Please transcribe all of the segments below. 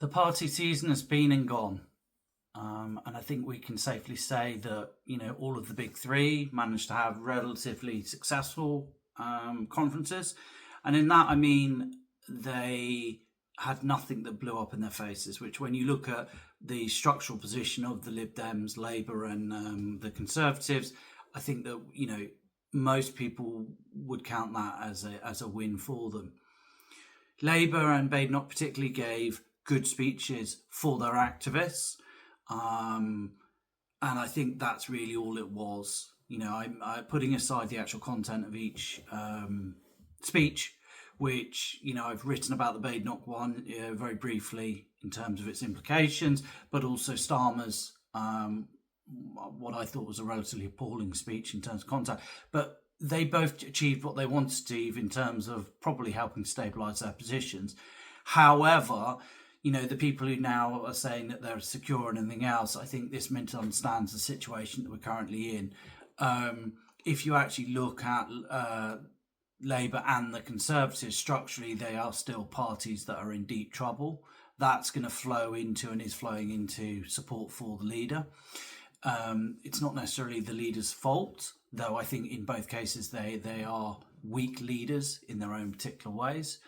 The party season has been and gone. And I think we can safely say that, all of the big three managed to have relatively successful conferences. And in that, I mean, they had nothing that blew up in their faces, which when you look at the structural position of the Lib Dems, Labour, and the Conservatives, I think that, most people would count that as a win for them. Labour and Badenoch particularly gave good speeches for their activists. And I think that's really all it was. I'm putting aside the actual content of each speech, which, I've written about the Badenoch one very briefly in terms of its implications, but also Starmer's, what I thought was a relatively appalling speech in terms of content. But they both achieved what they wanted to achieve in terms of probably helping stabilise their positions. However, the people who now are saying that they're secure and anything else, I think this misunderstands the situation that we're currently in. If you actually look at Labour and the Conservatives, structurally, they are still parties that are in deep trouble. That's going to flow into and is flowing into support for the leader. It's not necessarily the leader's fault, though I think in both cases they are weak leaders in their own particular ways.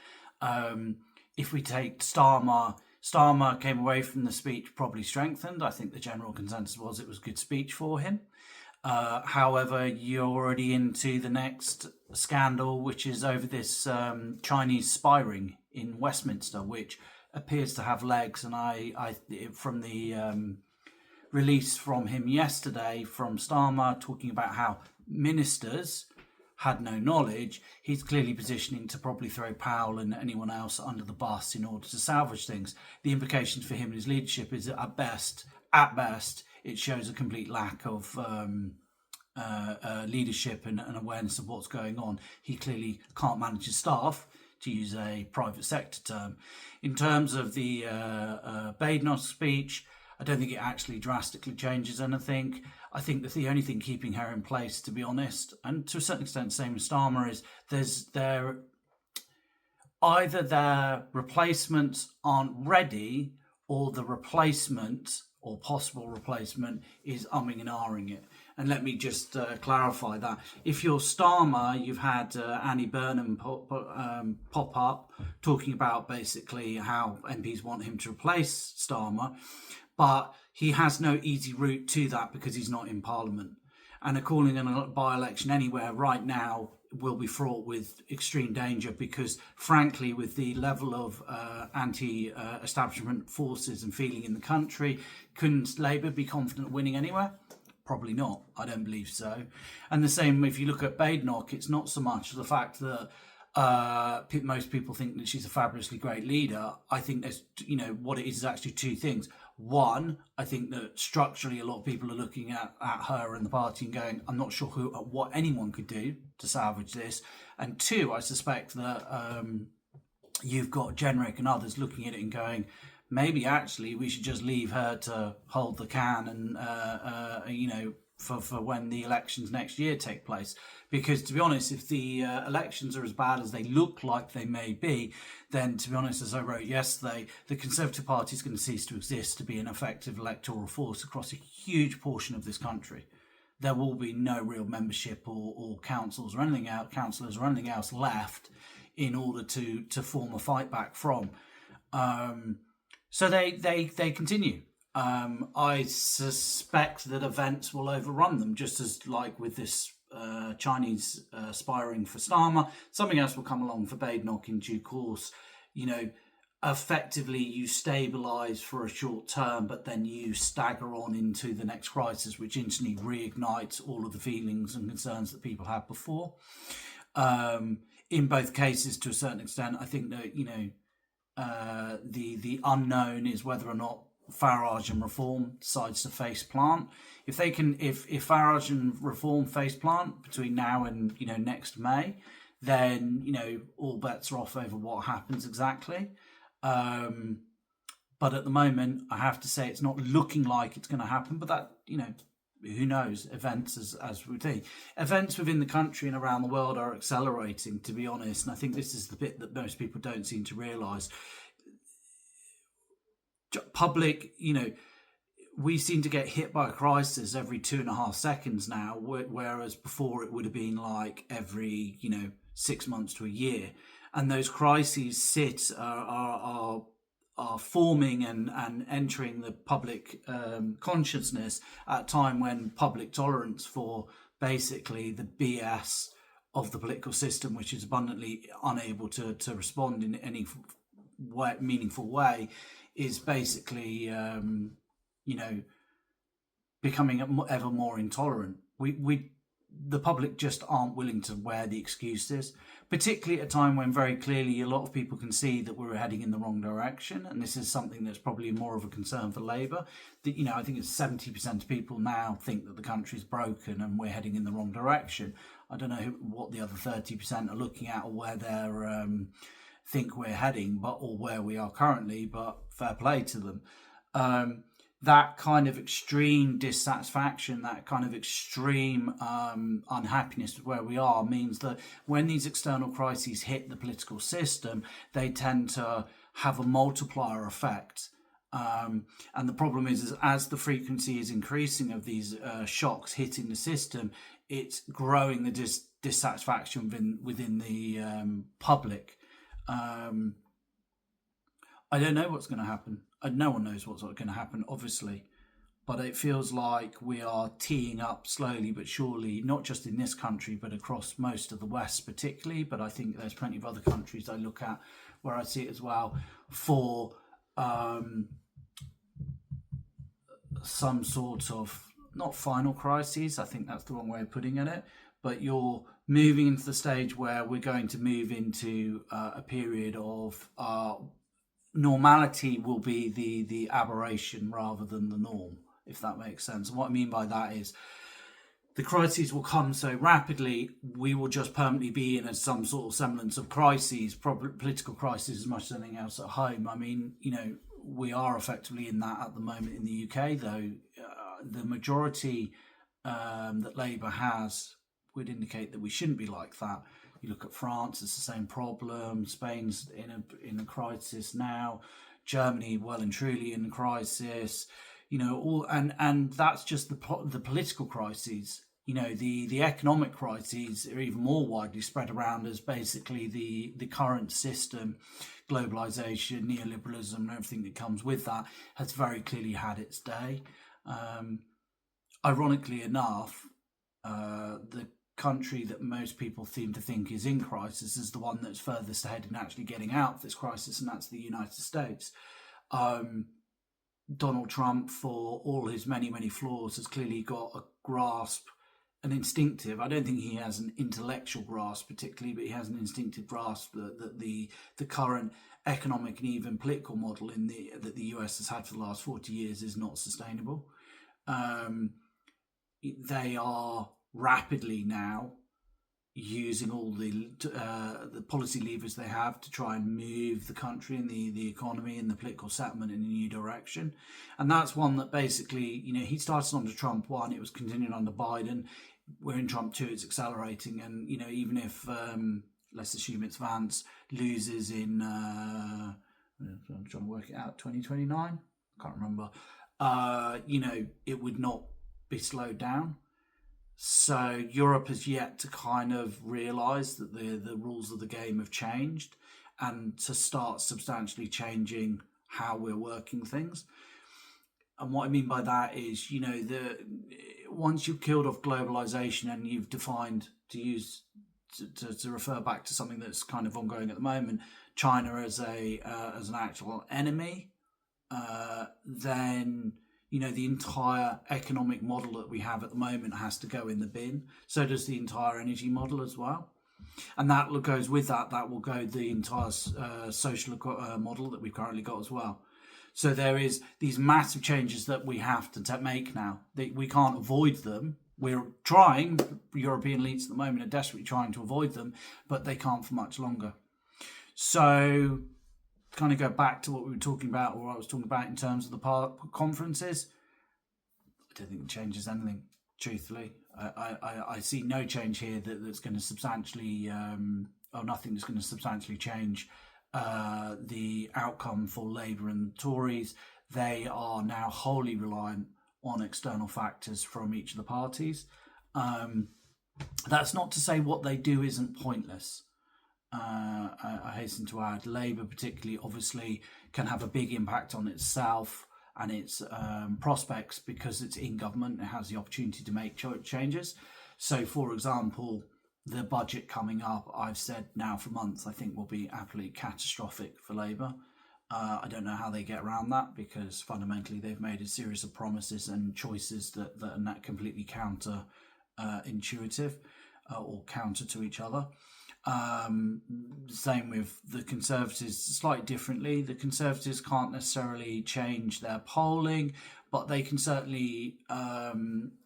If we take Starmer came away from the speech probably strengthened. I think the general consensus was it was a good speech for him. However, you're already into the next scandal, which is over this Chinese spy ring in Westminster, which appears to have legs. And I from the release from him yesterday from Starmer talking about how ministers had no knowledge, he's clearly positioning to probably throw Powell and anyone else under the bus in order to salvage things. The implications for him and his leadership is that at best, it shows a complete lack of leadership and awareness of what's going on. He clearly can't manage his staff, to use a private sector term. In terms of the Badenoch speech, I don't think it actually drastically changes anything. I think that the only thing keeping her in place, to be honest, and to a certain extent, same as Starmer, is either their replacements aren't ready, or the replacement or possible replacement is umming and ahhing it. And let me just clarify that. If you're Starmer, you've had Annie Burnham pop up talking about basically how MPs want him to replace Starmer, but he has no easy route to that because he's not in Parliament. And calling a by-election anywhere right now will be fraught with extreme danger because, frankly, with the level of anti-establishment forces and feeling in the country, couldn't Labour be confident of winning anywhere? Probably not. I don't believe so. And the same if you look at Badenoch, it's not so much the fact that most people think that she's a fabulously great leader. I think there's, what it is actually two things. One, I think that structurally a lot of people are looking at her and the party and going, I'm not sure what anyone could do to salvage this. And two, I suspect that you've got Jenrick and others looking at it and going, maybe actually we should just leave her to hold the can and, for when the elections next year take place. Because to be honest, if the elections are as bad as they look like they may be, then to be honest, as I wrote yesterday, the Conservative Party is going to cease to exist to be an effective electoral force across a huge portion of this country. There will be no real membership or councillors or anything else left in order to form a fight back from. So they continue. I suspect that events will overrun them, just as like with this Chinese spy ring for Starmer. Something else will come along for Badenoch in due course. Effectively you stabilise for a short term, but then you stagger on into the next crisis, which instantly reignites all of the feelings and concerns that people had before. In both cases, to a certain extent, I think that the unknown is whether or not Farage and Reform decides to face plant. If Farage and Reform face plant between now and next May, then all bets are off over what happens exactly. But at the moment, I have to say it's not looking like it's going to happen. But that who knows? Events as we see, events within the country and around the world are accelerating. To be honest, and I think this is the bit that most people don't seem to realise. public, we seem to get hit by a crisis every 2.5 seconds now, whereas before it would have been like every 6 months to a year. And those crises are forming and entering the public consciousness at a time when public tolerance for basically the BS of the political system, which is abundantly unable to respond in any meaningful way, is basically becoming ever more intolerant. The public just aren't willing to wear the excuses, particularly at a time when very clearly a lot of people can see that we're heading in the wrong direction. And this is something that's probably more of a concern for Labour. That, I think it's 70% of people now think that the country's broken and we're heading in the wrong direction. I don't know what the other 30% are looking at or where they're think we're heading, or where we are currently, but fair play to them. That kind of extreme dissatisfaction, that kind of extreme unhappiness with where we are, means that when these external crises hit the political system, they tend to have a multiplier effect. And the problem is as the frequency is increasing of these shocks hitting the system, it's growing the dissatisfaction within the public. I don't know what's going to happen. No one knows what's going to happen, obviously, but it feels like we are teeing up slowly but surely, not just in this country, but across most of the West particularly, but I think there's plenty of other countries I look at where I see it as well, for some sort of, not final crises, I think that's the wrong way of putting it, but you're moving into the stage where we're going to move into a period of normality will be the aberration rather than the norm, if that makes sense. And what I mean by that is the crises will come so rapidly, we will just permanently be in some sort of semblance of crises, political crisis as much as anything else at home. I mean, we are effectively in that at the moment in the UK, though. The majority that Labour has would indicate that we shouldn't be like that. You look at France, it's the same problem. Spain's in a crisis now. Germany, well and truly in a crisis. And that's just the political crises. The economic crises are even more widely spread around, as basically the current system, globalization, neoliberalism, and everything that comes with that has very clearly had its day. Ironically enough, the country that most people seem to think is in crisis is the one that's furthest ahead in actually getting out of this crisis, and that's the United States. Donald Trump, for all his many, many flaws, has clearly got a grasp, an instinctive, I don't think he has an intellectual grasp particularly, but he has an instinctive grasp that the current economic and even political model that the US has had for the last 40 years is not sustainable. They are rapidly now using all the policy levers they have to try and move the country and the economy and the political settlement in a new direction. And that's one that basically, he started under Trump 1, it was continuing under Biden. We're in Trump 2, it's accelerating. And, even if, let's assume it's Vance, loses in, I'm trying to work it out, 2029? I can't remember. It would not be slowed down. So Europe has yet to kind of realise that the rules of the game have changed and to start substantially changing how we're working things. And what I mean by that is, once you've killed off globalisation and you've defined, to refer back to something that's kind of ongoing at the moment, China as an actual enemy, then the entire economic model that we have at the moment has to go in the bin. So does the entire energy model as well. And that goes with that will go the entire social model that we've currently got as well. So there is these massive changes that we have to make now. We can't avoid them. We're trying, European elites at the moment are desperately trying to avoid them, but they can't for much longer. So kind of go back to what we were talking about, or I was talking about in terms of the conferences, I don't think it changes anything, truthfully. I see no change here that's going to substantially, or nothing that's going to substantially change the outcome for Labour and the Tories. they are now wholly reliant on external factors from each of the parties. That's not to say what they do isn't pointless. I hasten to add, Labour particularly obviously can have a big impact on itself and its prospects because it's in government. It has the opportunity to make changes. So, for example, the budget coming up, I've said now for months, I think will be absolutely catastrophic for Labour. I don't know how they get around that because fundamentally they've made a series of promises and choices that are not completely counter intuitive or counter to each other. Same with the Conservatives, slightly differently. The Conservatives can't necessarily change their polling, but they can certainly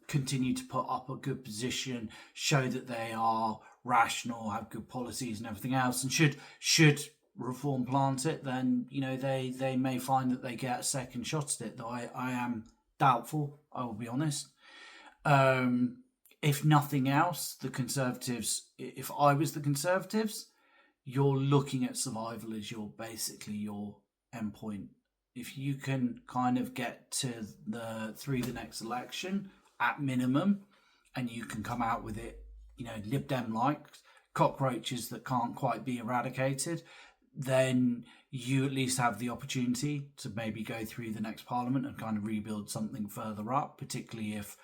continue to put up a good position, show that they are rational, have good policies and everything else. And should Reform plant it, then they may find that they get a second shot at it. Though I am doubtful, I will be honest. If nothing else, the Conservatives, if I was the Conservatives, you're looking at survival as basically your endpoint. If you can kind of get to through the next election at minimum, and you can come out with it, Lib Dem like cockroaches that can't quite be eradicated, then you at least have the opportunity to maybe go through the next parliament and kind of rebuild something further up, particularly if,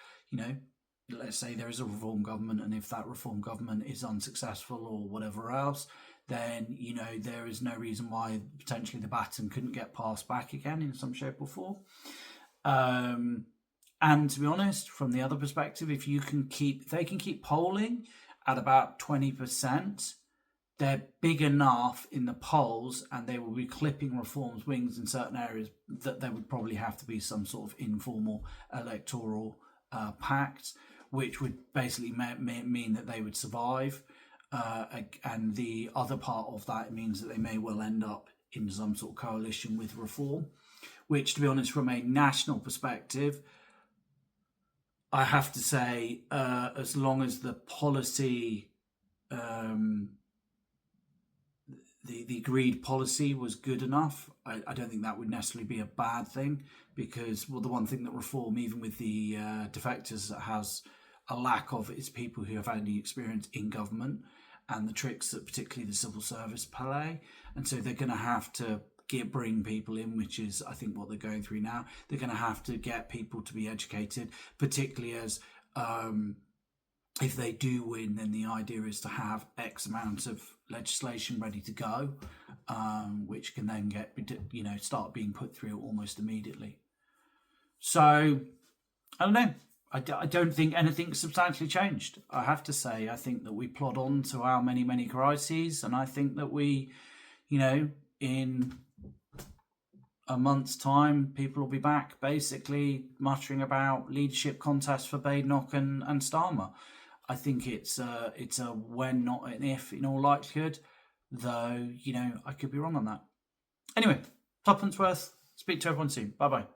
let's say there is a Reform government, and if that Reform government is unsuccessful or whatever else, then, there is no reason why potentially the baton couldn't get passed back again in some shape or form. And to be honest, from the other perspective, if they can keep polling at about 20%, they're big enough in the polls and they will be clipping Reform's wings in certain areas that there would probably have to be some sort of informal electoral pact, which would basically mean that they would survive. And the other part of that means that they may well end up in some sort of coalition with Reform, which, to be honest, from a national perspective, I have to say, as long as the policy, the agreed policy was good enough, I don't think that would necessarily be a bad thing, because, well, the one thing that Reform, even with the defectors, has a lack of is people who have had any experience in government and the tricks that particularly the civil service play. And so they're going to have to bring people in, which is, I think, what they're going through now. They're going to have to get people to be educated, particularly as if they do win, then the idea is to have X amount of legislation ready to go, which can then start being put through almost immediately. So, I don't know. I don't think anything substantially changed. I have to say, I think that we plod on to our many, many crises, and I think that we, in a month's time, people will be back basically muttering about leadership contests for Badenoch and Starmer. I think it's a when, not an if, in all likelihood, though, I could be wrong on that. Anyway, Tuppence worth. Speak to everyone soon. Bye-bye.